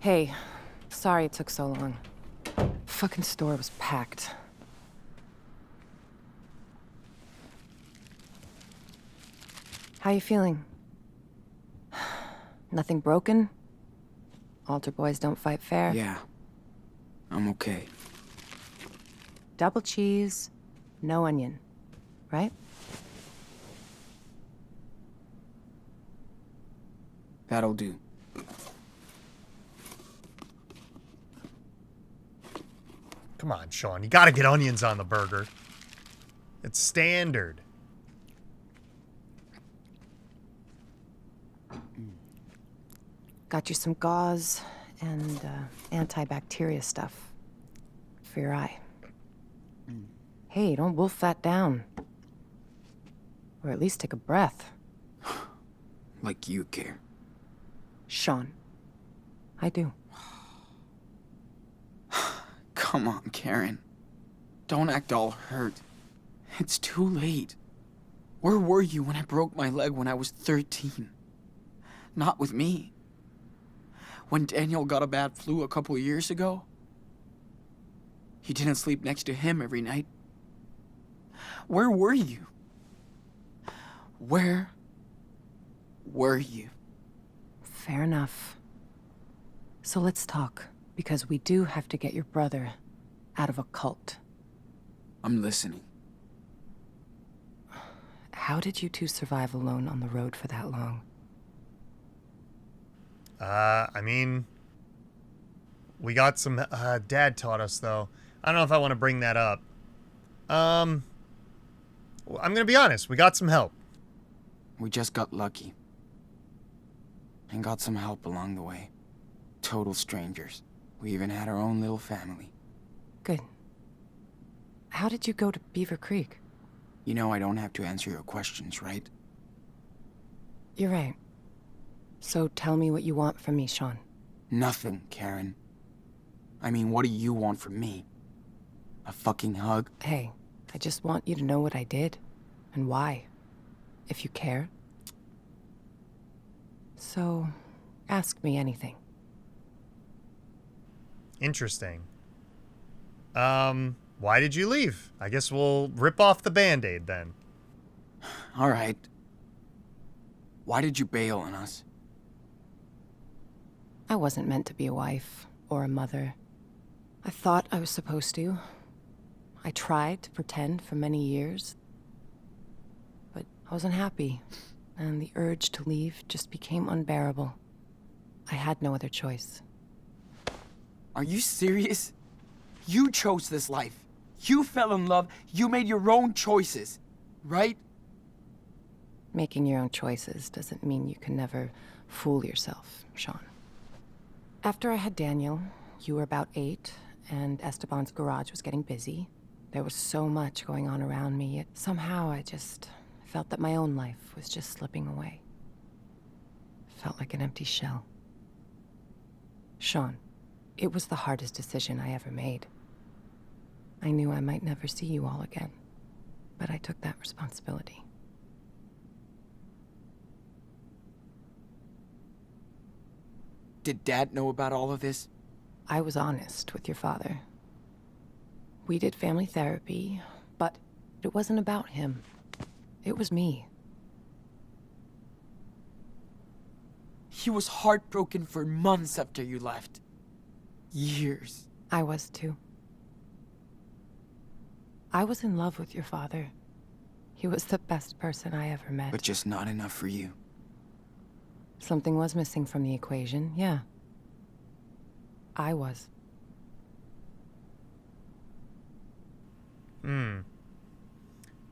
Hey, sorry it took so long. Fucking store was packed. How you feeling? Nothing broken? Altar boys don't fight fair? Yeah, I'm okay. Double cheese, no onion, right? That'll do. Come on, Sean. You gotta get onions on the burger. It's standard. Got you some gauze and antibacteria stuff for your eye. Hey, don't wolf that down. Or at least take a breath. Like you care. Sean, I do. Come on, Karen. Don't act all hurt. It's too late. Where were you when I broke my leg when I was 13? Not with me. When Daniel got a bad flu a couple years ago, you didn't sleep next to him every night. Where were you? Where were you? Fair enough. So let's talk, because we do have to get your brother out of a cult. I'm listening. How did you two survive alone on the road for that long? I mean, we got some, Dad taught us, though. I don't know if I want to bring that up. I'm gonna be honest, we got some help. We just got lucky. And got some help along the way. Total strangers. We even had our own little family. Good. How did you go to Beaver Creek? You know I don't have to answer your questions, right? You're right. So tell me what you want from me, Sean. Nothing, Karen. I mean, what do you want from me? A fucking hug? Hey, I just want you to know what I did, and why, if you care. So, ask me anything. Interesting. Why did you leave? I guess we'll rip off the Band-Aid then. All right. Why did you bail on us? I wasn't meant to be a wife, or a mother. I thought I was supposed to. I tried to pretend for many years. But I wasn't happy, and the urge to leave just became unbearable. I had no other choice. Are you serious? You chose this life. You fell in love. You made your own choices, right? Making your own choices doesn't mean you can never fool yourself, Sean. After I had Daniel, you were about 8, and Esteban's garage was getting busy. There was so much going on around me, yet somehow I just felt that my own life was just slipping away. Felt like an empty shell. Sean, it was the hardest decision I ever made. I knew I might never see you all again, but I took that responsibility. Did Dad know about all of this? I was honest with your father. We did family therapy, but it wasn't about him. It was me. He was heartbroken for months after you left. Years. I was too. I was in love with your father. He was the best person I ever met. But just not enough for you. Something was missing from the equation, yeah. I was.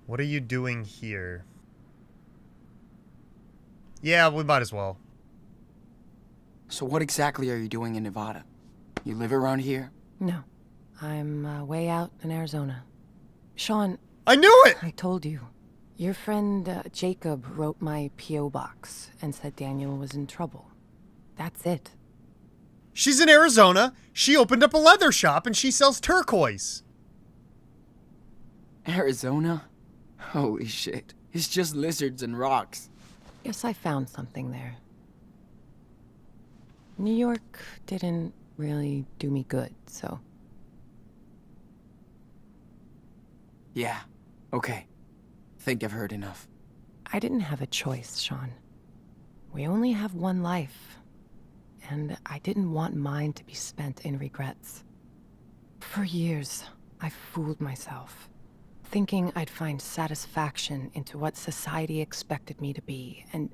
What are you doing here? Yeah, we might as well. So what exactly are you doing in Nevada? You live around here? No. I'm way out in Arizona. Sean, I knew it! I told you. Your friend Jacob wrote my P.O. box and said Daniel was in trouble. That's it. She's in Arizona. She opened up a leather shop and she sells turquoise. Arizona? Holy shit. It's just lizards and rocks. Guess I found something there. New York didn't really do me good, so... Yeah, okay. Think I've heard enough. I didn't have a choice, Sean. We only have one life, and I didn't want mine to be spent in regrets. For years, I fooled myself, thinking I'd find satisfaction into what society expected me to be, and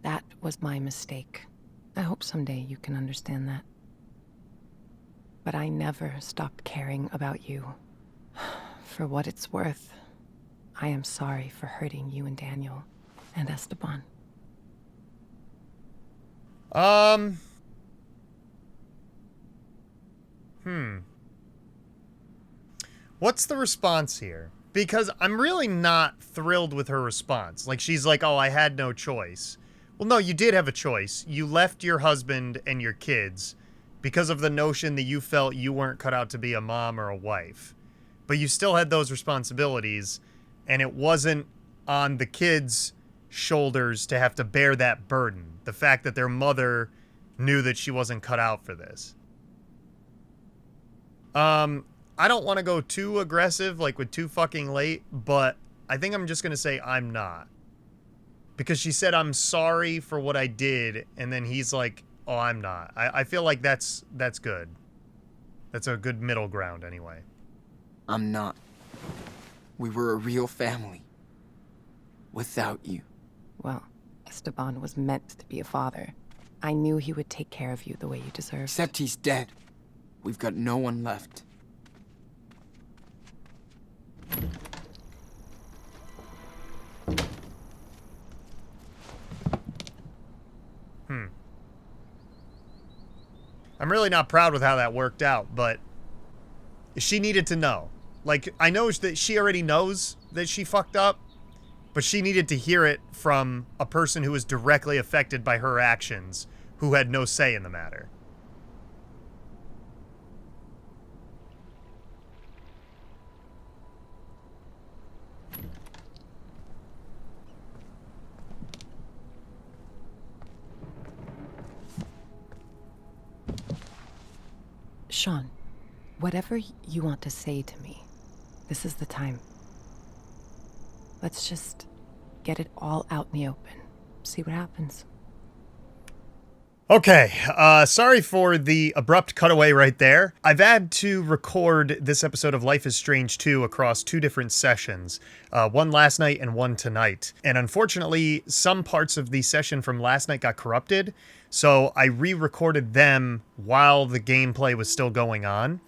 that was my mistake. I hope someday you can understand that. But I never stopped caring about you. For what it's worth, I am sorry for hurting you and Daniel and Esteban. What's the response here? Because I'm really not thrilled with her response. Like, she's like, oh, I had no choice. Well, no, you did have a choice. You left your husband and your kids because of the notion that you felt you weren't cut out to be a mom or a wife. But you still had those responsibilities, and it wasn't on the kids' shoulders to have to bear that burden. The fact that their mother knew that she wasn't cut out for this. I don't want to go too aggressive, like with too fucking late, but I think I'm just going to say I'm not. Because she said, I'm sorry for what I did, and then he's like, oh, I'm not. I feel like that's good. That's a good middle ground, anyway. I'm not. We were a real family. Without you. Well, Esteban was meant to be a father. I knew he would take care of you the way you deserved. Except he's dead. We've got no one left. I'm really not proud with how that worked out, but she needed to know. Like, I know that she already knows that she fucked up, but she needed to hear it from a person who was directly affected by her actions, who had no say in the matter. Sean, whatever you want to say to me, this is the time. Let's just get it all out in the open. See what happens. Okay, sorry for the abrupt cutaway right there. I've had to record this episode of Life is Strange 2 across 2 different sessions, one last night and one tonight. And unfortunately, some parts of the session from last night got corrupted, so I re-recorded them while the gameplay was still going on.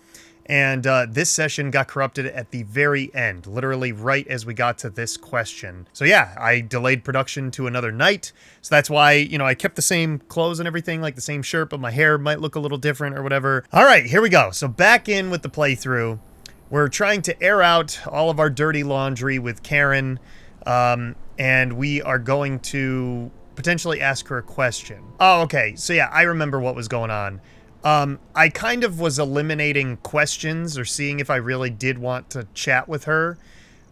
And this session got corrupted at the very end, literally right as we got to this question. So yeah, I delayed production to another night. So that's why, you know, I kept the same clothes and everything, like the same shirt, but my hair might look a little different or whatever. All right, here we go. So back in with the playthrough. We're trying to air out all of our dirty laundry with Karen, and we are going to potentially ask her a question. Oh, okay. So yeah, I remember what was going on. I kind of was eliminating questions or seeing if I really did want to chat with her.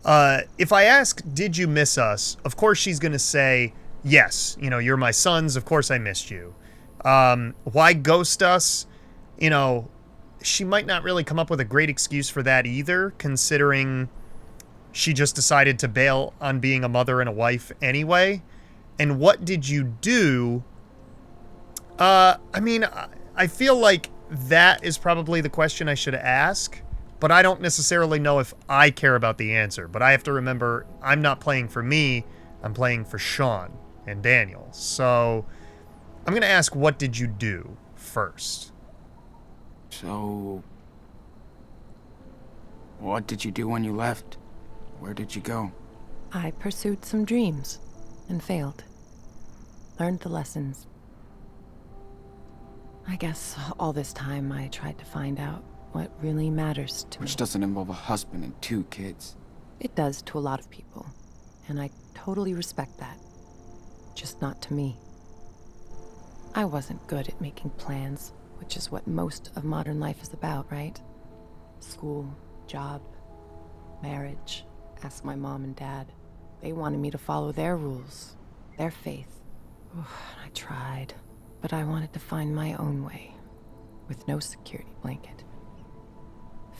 If I ask, did you miss us? Of course she's going to say, yes, you know, you're my sons. Of course I missed you. Why ghost us? You know, she might not really come up with a great excuse for that either, considering she just decided to bail on being a mother and a wife anyway. And what did you do? I mean, I feel like that is probably the question I should ask, but I don't necessarily know if I care about the answer. But I have to remember, I'm not playing for me, I'm playing for Sean and Daniel. So I'm going to ask, what did you do first? So, what did you do when you left? Where did you go? I pursued some dreams and failed. Learned the lessons. I guess all this time I tried to find out what really matters to me. Which doesn't involve a husband and 2 kids. It does to a lot of people, and I totally respect that. Just not to me. I wasn't good at making plans, which is what most of modern life is about, right? School, job, marriage. Ask my mom and dad. They wanted me to follow their rules, their faith. I tried. But I wanted to find my own way, with no security blanket.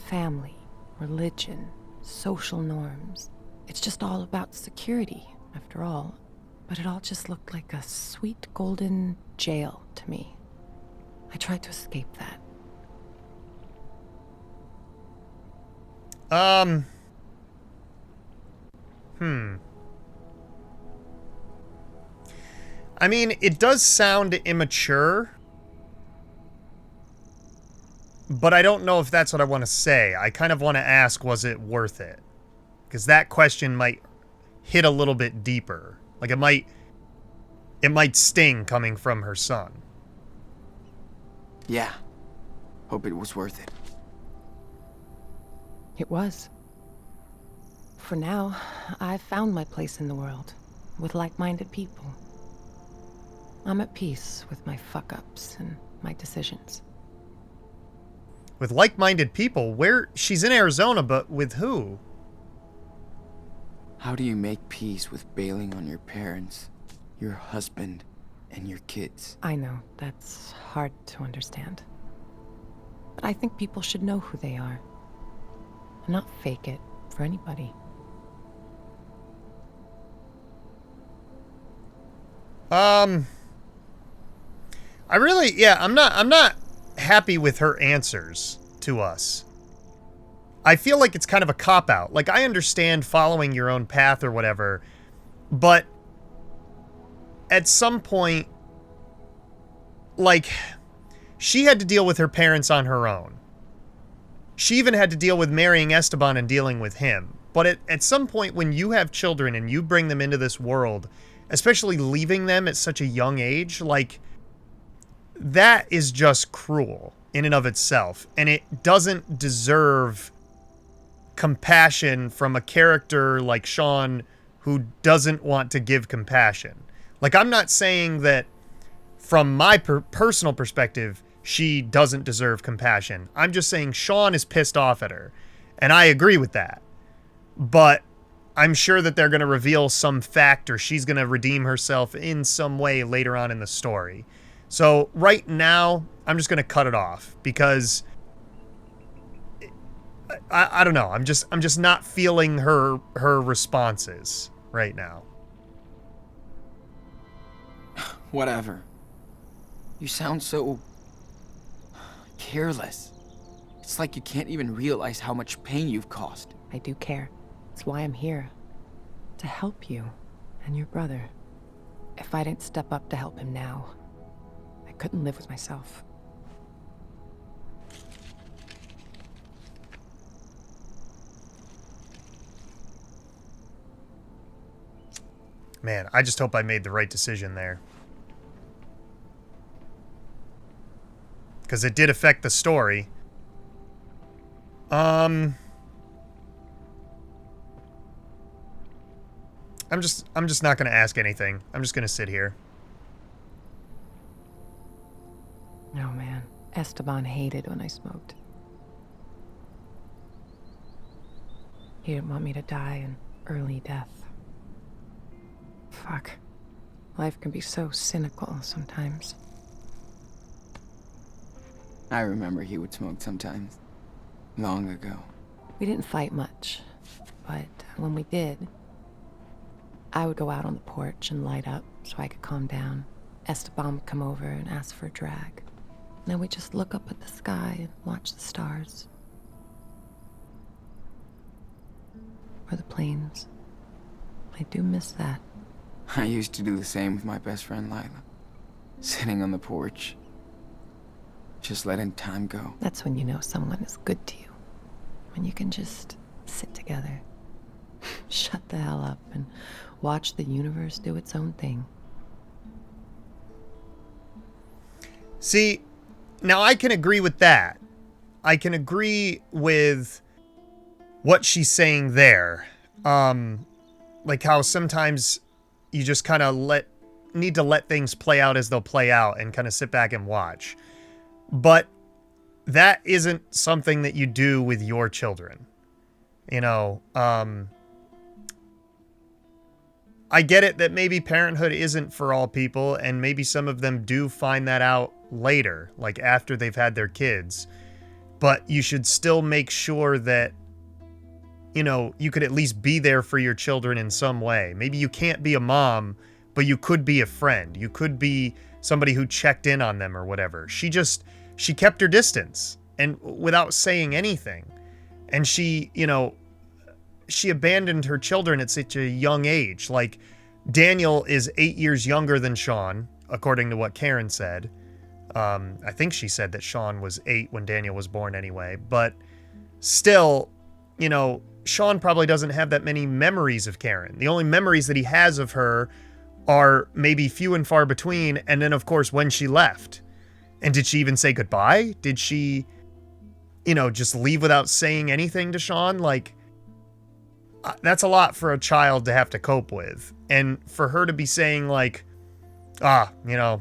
Family, religion, social norms. It's just all about security, after all. But it all just looked like a sweet golden jail to me. I tried to escape that. I mean, it does sound immature, but I don't know if that's what I want to say. I kind of want to ask, was it worth it? Because that question might hit a little bit deeper. Like it might sting coming from her son. Yeah. Hope it was worth it. It was. For now, I've found my place in the world, with like-minded people. I'm at peace with my fuck-ups and my decisions. With like-minded people? Where? She's in Arizona, but with who? How do you make peace with bailing on your parents, your husband, and your kids? I know, that's hard to understand. But I think people should know who they are. And not fake it for anybody. I'm not happy with her answers to us. I feel like it's kind of a cop-out. Like, I understand following your own path or whatever, but at some point, like, she had to deal with her parents on her own. She even had to deal with marrying Esteban and dealing with him. But at some point when you have children and you bring them into this world, especially leaving them at such a young age, like, that is just cruel in and of itself. And it doesn't deserve compassion from a character like Sean who doesn't want to give compassion. Like, I'm not saying that from my personal perspective, she doesn't deserve compassion. I'm just saying Sean is pissed off at her. And I agree with that. But I'm sure that they're going to reveal some fact or she's going to redeem herself in some way later on in the story. So right now, I'm just going to cut it off because I don't know. I'm just not feeling her responses right now. Whatever. You sound so careless. It's like you can't even realize how much pain you've caused. I do care. It's why I'm here. To help you and your brother. If I didn't step up to help him now, I couldn't live with myself. Man, I just hope I made the right decision there. Because it did affect the story. I'm just not going to ask anything. I'm just going to sit here. Oh man, Esteban hated when I smoked. He didn't want me to die an early death. Fuck. Life can be so cynical sometimes. I remember he would smoke sometimes. Long ago. We didn't fight much, but when we did, I would go out on the porch and light up so I could calm down. Esteban would come over and ask for a drag. And then we'd just look up at the sky and watch the stars. Or the planes. I do miss that. I used to do the same with my best friend Lila. Sitting on the porch. Just letting time go. That's when you know someone is good to you. When you can just sit together, shut the hell up, and watch the universe do its own thing. See, now I can agree with that. I can agree with what she's saying there. Like how sometimes you just kind of need to let things play out as they'll play out and kind of sit back and watch. But that isn't something that you do with your children. You know, I get it that maybe parenthood isn't for all people, and maybe some of them do find that out later, like after they've had their kids. But you should still make sure that, you know, you could at least be there for your children in some way. Maybe you can't be a mom, but you could be a friend. You could be somebody who checked in on them or whatever. She kept her distance and without saying anything. And she, you know, she abandoned her children at such a young age. Like, Daniel is 8 years younger than Sean, according to what Karen said. I think she said that Sean was 8 when Daniel was born anyway. But still, you know, Sean probably doesn't have that many memories of Karen. The only memories that he has of her are maybe few and far between. And then, of course, when she left. And did she even say goodbye? Did she, you know, just leave without saying anything to Sean? Like, that's a lot for a child to have to cope with. And for her to be saying, like, you know,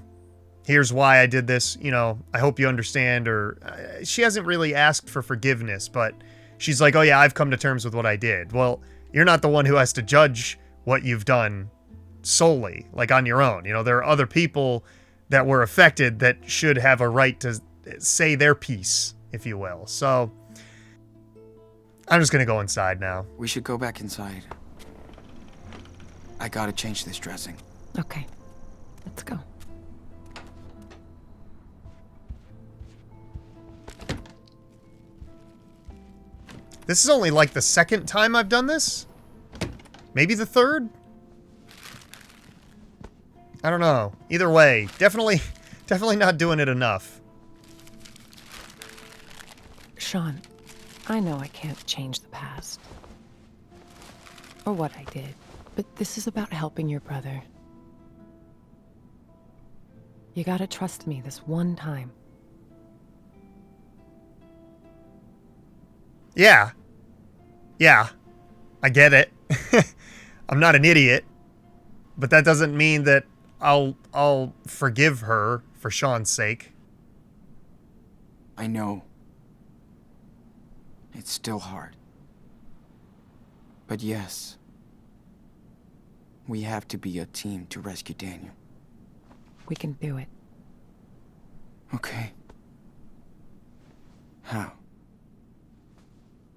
here's why I did this, you know, I hope you understand. Or she hasn't really asked for forgiveness, but she's like, oh yeah, I've come to terms with what I did. Well, you're not the one who has to judge what you've done solely, like on your own. You know, there are other people that were affected that should have a right to say their piece, if you will. So I'm just gonna go inside now. We should go back inside. I gotta change this dressing. Okay, let's go. This is only like the second time I've done this? Maybe the third? I don't know. Either way, definitely not doing it enough. Sean, I know I can't change the past. Or what I did. But this is about helping your brother. You gotta trust me this one time. Yeah. I get it. I'm not an idiot. But that doesn't mean that I'll forgive her for Sean's sake. I know. It's still hard. But yes, we have to be a team to rescue Daniel. We can do it. Okay. How?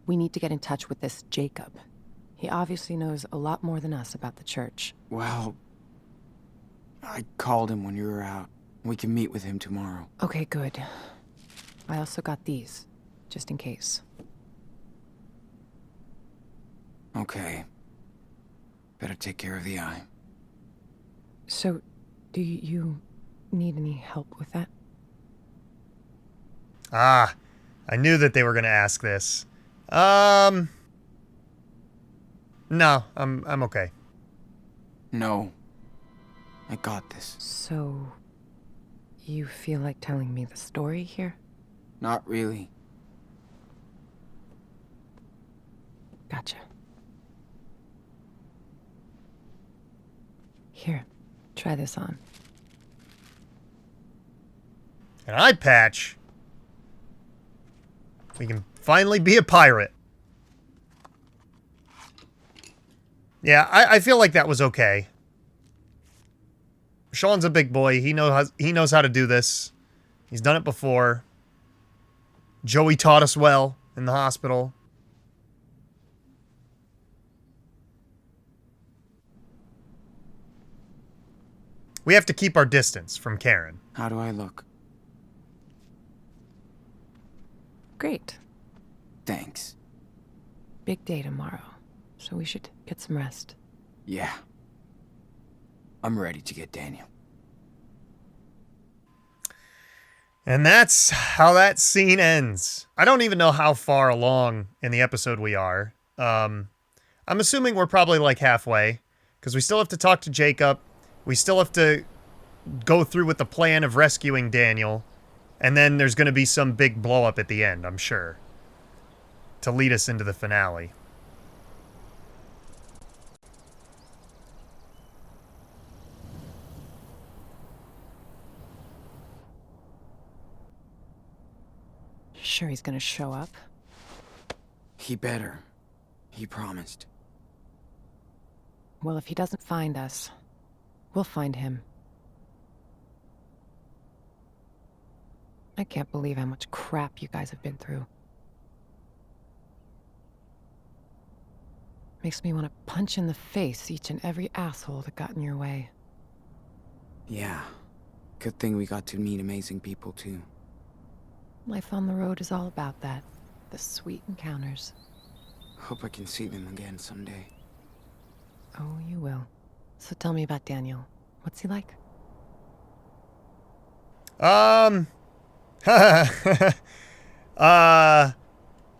We need to get in touch with this Jacob. He obviously knows a lot more than us about the church. Well, I called him when you were out. We can meet with him tomorrow. Okay, good. I also got these, just in case. Okay. Better take care of the eye. So, do you need any help with that? I knew that they were going to ask this. No, I'm okay. No. I got this. So, you feel like telling me the story here? Not really. Gotcha. Here, try this on. An eye patch? We can finally be a pirate. Yeah, I feel like that was okay. Sean's a big boy. He knows how to do this. He's done it before. Joey taught us well in the hospital. We have to keep our distance from Karen. How do I look? Great. Thanks. Big day tomorrow, so we should get some rest. Yeah. I'm ready to get Daniel. And that's how that scene ends. I don't even know how far along in the episode we are. I'm assuming we're probably like halfway, because we still have to talk to Jacob. We still have to go through with the plan of rescuing Daniel. And then there's going to be some big blow up at the end, I'm sure, to lead us into the finale. Sure he's gonna show up? He better. He promised. Well, if he doesn't find us, we'll find him. I can't believe how much crap you guys have been through. Makes me want to punch in the face each and every asshole that got in your way. Yeah. Good thing we got to meet amazing people, too. Life on the road is all about that. The sweet encounters. Hope I can see them again someday. Oh, you will. So tell me about Daniel. What's he like?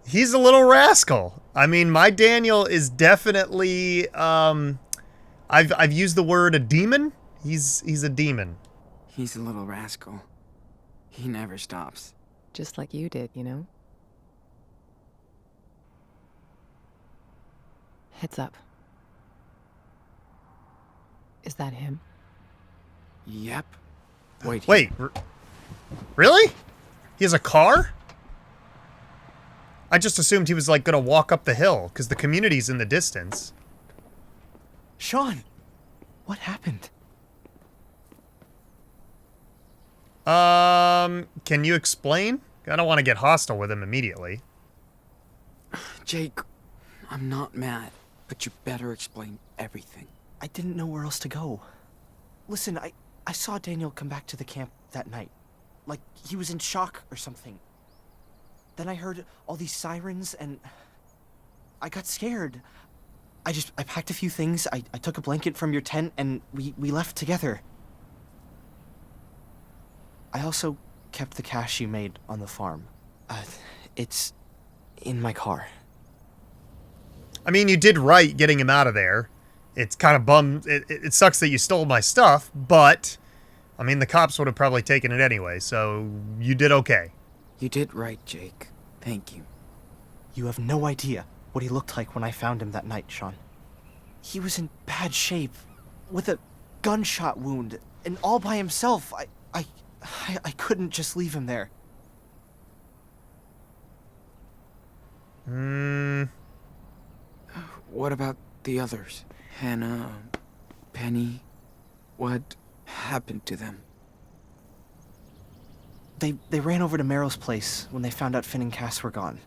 He's a little rascal. I mean, my Daniel is definitely, I've used the word a demon. He's a demon. He's a little rascal. He never stops. Just like you did, you know? Heads up. Is that him? Yep. Wait. Wait, really? He has a car? I just assumed he was, like, gonna walk up the hill, because the community's in the distance. Sean! What happened? Can you explain? I don't want to get hostile with him immediately. Jake, I'm not mad, but you better explain everything. I didn't know where else to go. Listen, I saw Daniel come back to the camp that night. Like, he was in shock or something. Then I heard all these sirens, and I got scared. I packed a few things, I took a blanket from your tent, and we left together. I also kept the cash you made on the farm. It's in my car. I mean, you did right getting him out of there. It's kind of bummed. It sucks that you stole my stuff, but, I mean, the cops would have probably taken it anyway, so you did okay. You did right, Jake. Thank you. You have no idea what he looked like when I found him that night, Sean. He was in bad shape, with a gunshot wound, and all by himself. I couldn't just leave him there. What about the others? Hannah, Penny? What happened to them? They ran over to Merrill's place when they found out Finn and Cass were gone.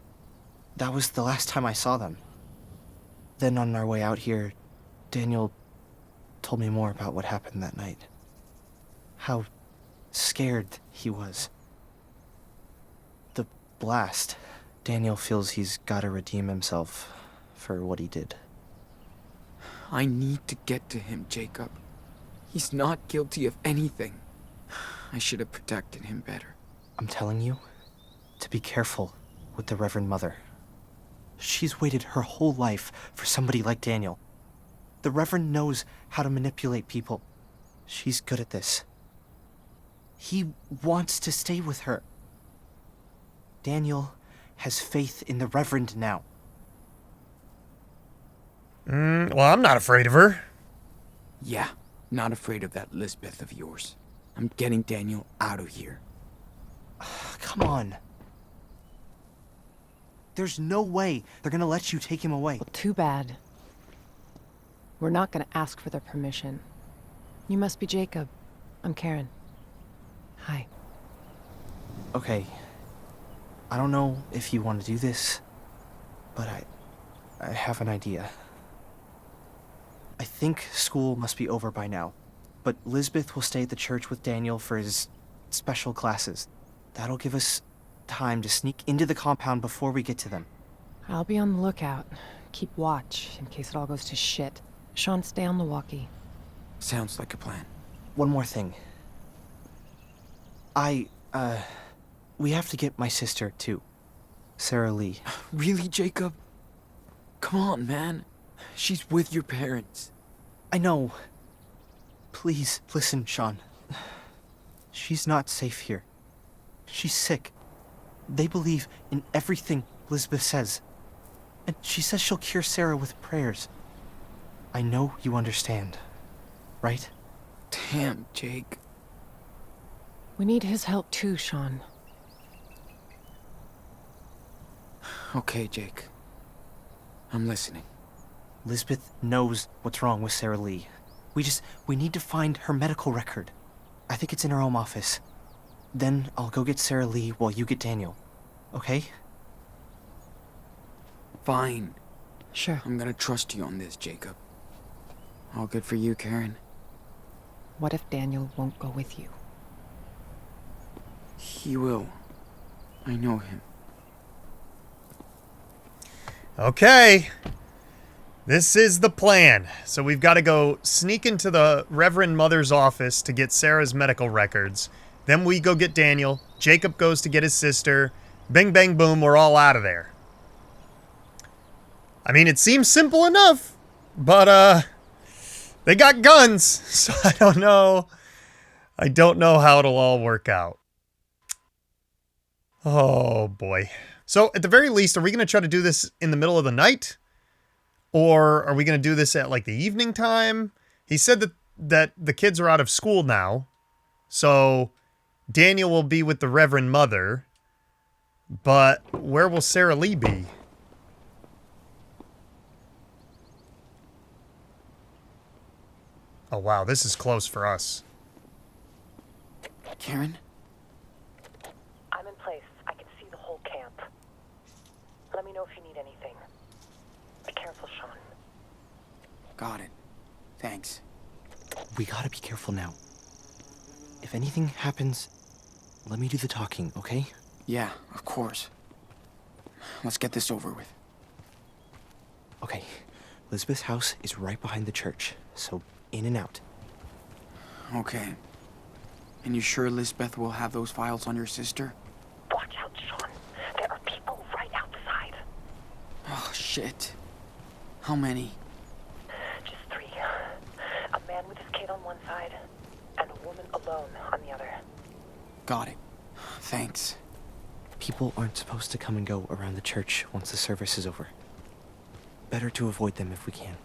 That was the last time I saw them. Then on our way out here, Daniel told me more about what happened that night. How scared he was. The blast. Daniel feels he's gotta redeem himself for what he did. I need to get to him, Jacob. He's not guilty of anything. I should have protected him better. I'm telling you to be careful with the Reverend Mother. She's waited her whole life for somebody like Daniel. The Reverend knows how to manipulate people. She's good at this. He wants to stay with her. Daniel has faith in the Reverend now. Well, I'm not afraid of her. Yeah, not afraid of that Lisbeth of yours. I'm getting Daniel out of here. Come on. There's no way they're gonna let you take him away. Well, too bad. We're not gonna ask for their permission. You must be Jacob. I'm Karen. Hi. Okay. I don't know if you want to do this, but I have an idea. I think school must be over by now, but Lisbeth will stay at the church with Daniel for his special classes. That'll give us time to sneak into the compound before we get to them. I'll be on the lookout. Keep watch in case it all goes to shit. Sean, stay on the walkie. Sounds like a plan. One more thing. We have to get my sister, too. Sarah Lee. Really, Jacob? Come on, man. She's with your parents. I know. Please, listen, Sean. She's not safe here. She's sick. They believe in everything Lisbeth says. And she says she'll cure Sarah with prayers. I know you understand, right? Damn, Jake. We need his help too, Sean. Okay, Jake. I'm listening. Lisbeth knows what's wrong with Sarah Lee. We need to find her medical record. I think it's in her home office. Then I'll go get Sarah Lee while you get Daniel. Okay? Fine. Sure. I'm gonna trust you on this, Jacob. All good for you, Karen. What if Daniel won't go with you? He will. I know him. Okay. This is the plan. So we've got to go sneak into the Reverend Mother's office to get Sarah's medical records. Then we go get Daniel. Jacob goes to get his sister. Bing, bang, boom, we're all out of there. I mean, it seems simple enough, but, they got guns, so I don't know. I don't know how it'll all work out. Oh, boy. So, at the very least, are we going to try to do this in the middle of the night? Or are we going to do this at, like, the evening time? He said that the kids are out of school now, so Daniel will be with the Reverend Mother, but where will Sarah Lee be? Oh, wow, this is close for us. Karen? I'm in place. I can see the whole camp. Let me know if you need anything. Be careful, Sean. Got it. Thanks. We gotta be careful now. If anything happens, let me do the talking, okay? Yeah, of course. Let's get this over with. Okay. Lisbeth's house is right behind the church, so in and out. Okay. And you sure Lisbeth will have those files on your sister? Watch out, Sean. There are people right outside. Oh, shit. How many? Just 3. A man with his kid on one side, and a woman alone on the other. Got it. Thanks. People aren't supposed to come and go around the church once the service is over. Better to avoid them if we can.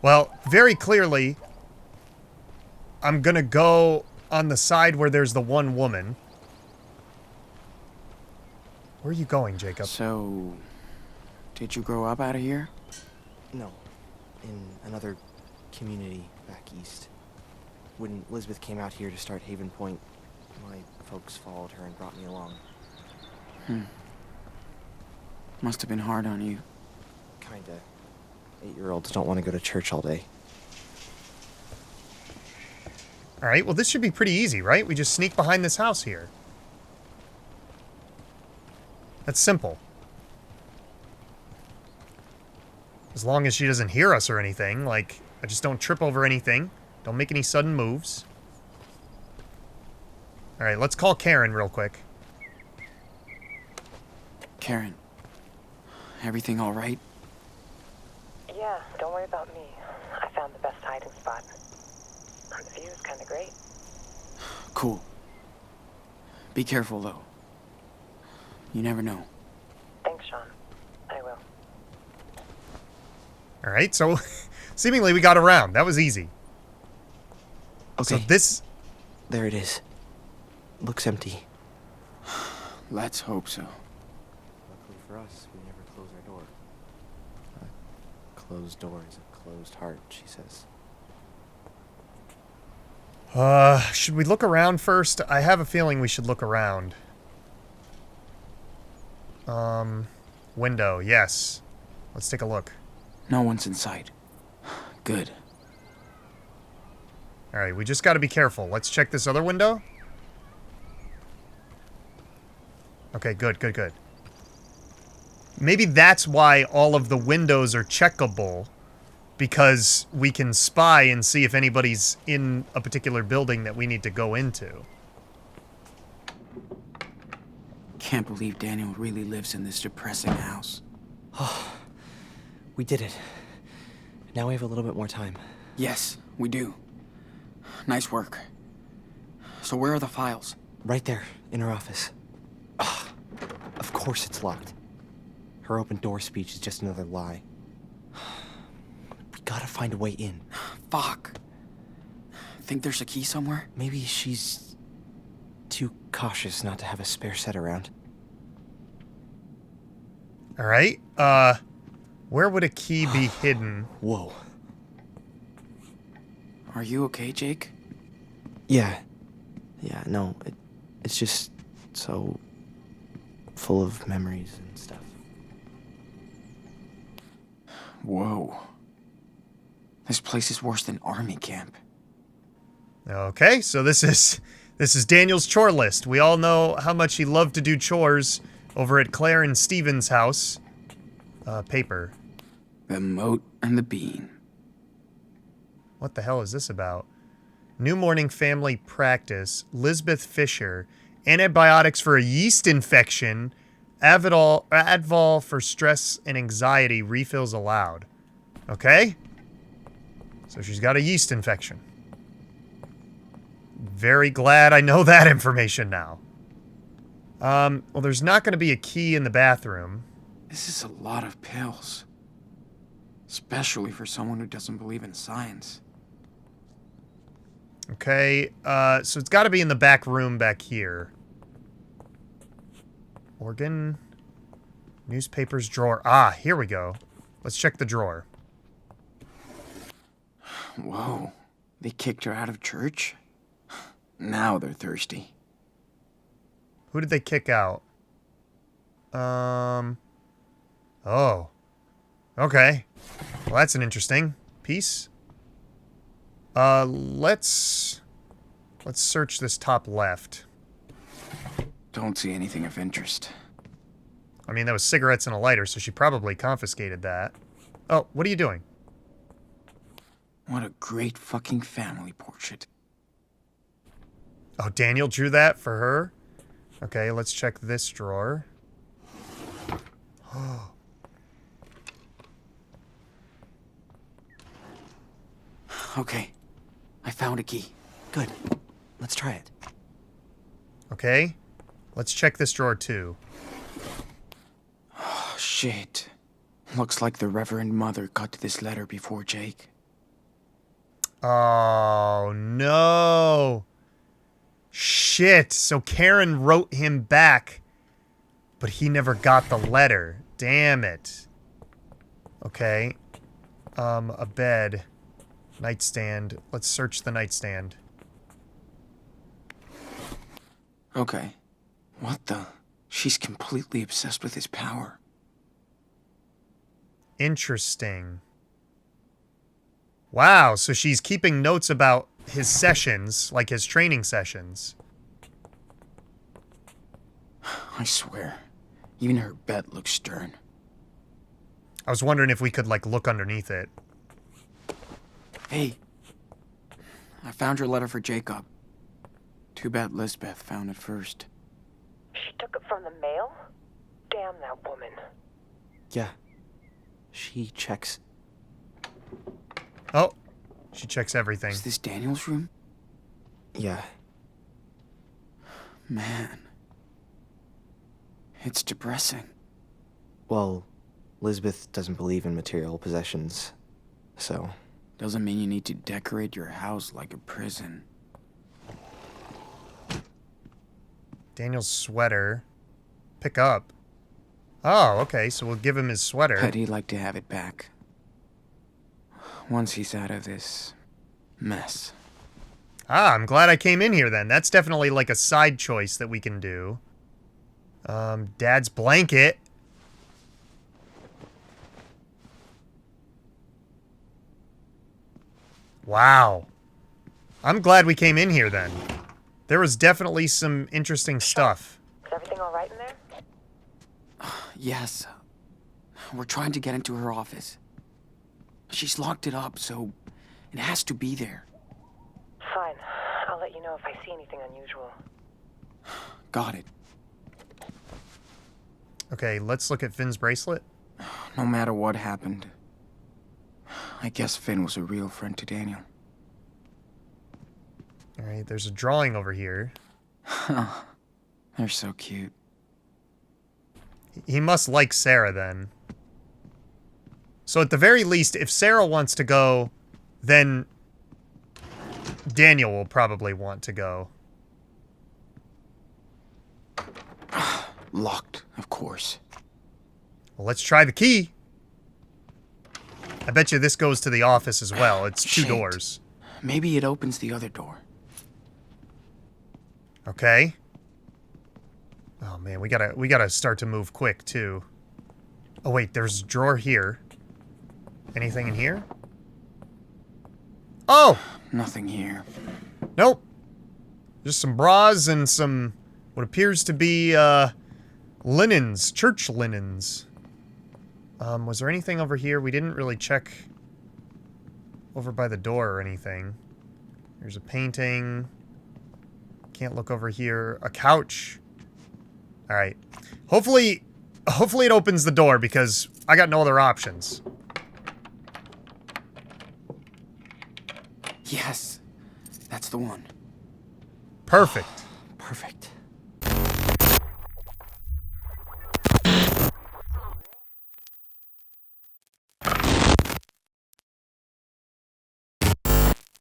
Well, very clearly, I'm gonna go on the side where there's the one woman. Where are you going, Jacob? So, did you grow up out of here? No. In another community back east. When Lisbeth came out here to start Haven Point, my folks followed her and brought me along. Must have been hard on you. Kinda. 8-year-olds don't want to go to church all day. Alright, well this should be pretty easy, right? We just sneak behind this house here. That's simple. As long as she doesn't hear us or anything, like, I just don't trip over anything. Don't make any sudden moves. Alright, let's call Karen real quick. Karen, everything all right? Yeah, don't worry about me. I found the best hiding spot. The view's kind of great. Cool. Be careful, though. You never know. Thanks, Sean. I will. Alright, so seemingly we got around. That was easy. Okay, So this... there it is. Looks empty. Let's hope so. Luckily for us, we never close our door. A closed door is a closed heart, she says. Should we look around first? I have a feeling we should look around. Window, yes. Let's take a look. No one's in sight. Good. Alright, we just gotta be careful. Let's check this other window. Okay, good, good, good. Maybe that's why all of the windows are checkable. Because we can spy and see if anybody's in a particular building that we need to go into. Can't believe Daniel really lives in this depressing house. We did it. Now we have a little bit more time. Yes, we do. Nice work. So where are the files? Right there, in her office. Ugh, of course it's locked. Her open door speech is just another lie. We gotta find a way in. Fuck. Think there's a key somewhere? Maybe she's too cautious not to have a spare set around. Alright, Where would a key be hidden? Whoa. Are you okay, Jake? Yeah. Yeah, no, it's just so full of memories and stuff. Whoa. This place is worse than army camp. Okay, so this is Daniel's chore list. We all know how much he loved to do chores over at Claire and Steven's house. Paper. The moat and the bean. What the hell is this about? New morning family practice. Lisbeth Fisher. Antibiotics for a yeast infection. Advil for stress and anxiety. Refills allowed. Okay. So she's got a yeast infection. Very glad I know that information now. Well, there's not going to be a key in the bathroom. This is a lot of pills. Especially for someone who doesn't believe in science. Okay, so it's got to be in the back room back here. Organ. Newspapers drawer. Ah, here we go. Let's check the drawer. Whoa. They kicked her out of church? Now they're thirsty. Who did they kick out? Oh. Okay. Well, that's an interesting piece. Let's search this top left. Don't see anything of interest. I mean, that was cigarettes and a lighter, so she probably confiscated that. Oh, what are you doing? What a great fucking family portrait. Oh, Daniel drew that for her? Okay, let's check this drawer. Okay. I found a key. Good. Let's try it. Okay. Let's check this drawer too. Oh, shit. Looks like the Reverend Mother got to this letter before Jake. Oh, no. Shit. So Karen wrote him back, but he never got the letter. Damn it. Okay. A bed. Nightstand. Let's search the nightstand. Okay. What the? She's completely obsessed with his power. Interesting. Wow, so she's keeping notes about his sessions, like his training sessions. I swear. Even her bed looks stern. I was wondering if we could, like, look underneath it. Hey. I found your letter for Jacob. Too bad Lisbeth found it first. She took it from the mail? Damn that woman. Yeah. She checks. Oh, she checks everything. Is this Daniel's room? Yeah. Man. It's depressing. Well, Lisbeth doesn't believe in material possessions, so... Doesn't mean you need to decorate your house like a prison. Daniel's sweater. Pick up. Oh, okay, so we'll give him his sweater. Bet he'd like to have it back. Once he's out of this mess. Ah, I'm glad I came in here then. That's definitely like a side choice that we can do. Dad's blanket. Wow. I'm glad we came in here then. There was definitely some interesting stuff. Is everything all right in there? Yes. We're trying to get into her office. She's locked it up, so it has to be there. Fine. I'll let you know if I see anything unusual. Got it. Okay, let's look at Finn's bracelet. No matter what happened, I guess Finn was a real friend to Daniel. Alright, there's a drawing over here. They're so cute. He must like Sarah then. So at the very least, if Sarah wants to go, then Daniel will probably want to go. Locked, of course. Well, let's try the key. I bet you this goes to the office as well. It's two Shit. doors. Maybe it opens the other door. Okay. Oh man, we gotta start to move quick too. Oh wait, there's a drawer here. Anything in here? Oh! Nothing here. Nope. Just some bras and some what appears to be linens, church linens. Was there anything over here? We didn't really check over by the door or anything. There's a painting. Can't look over here. A couch. All right. Hopefully it opens the door because I got no other options. Yes. That's the one. Perfect. Perfect.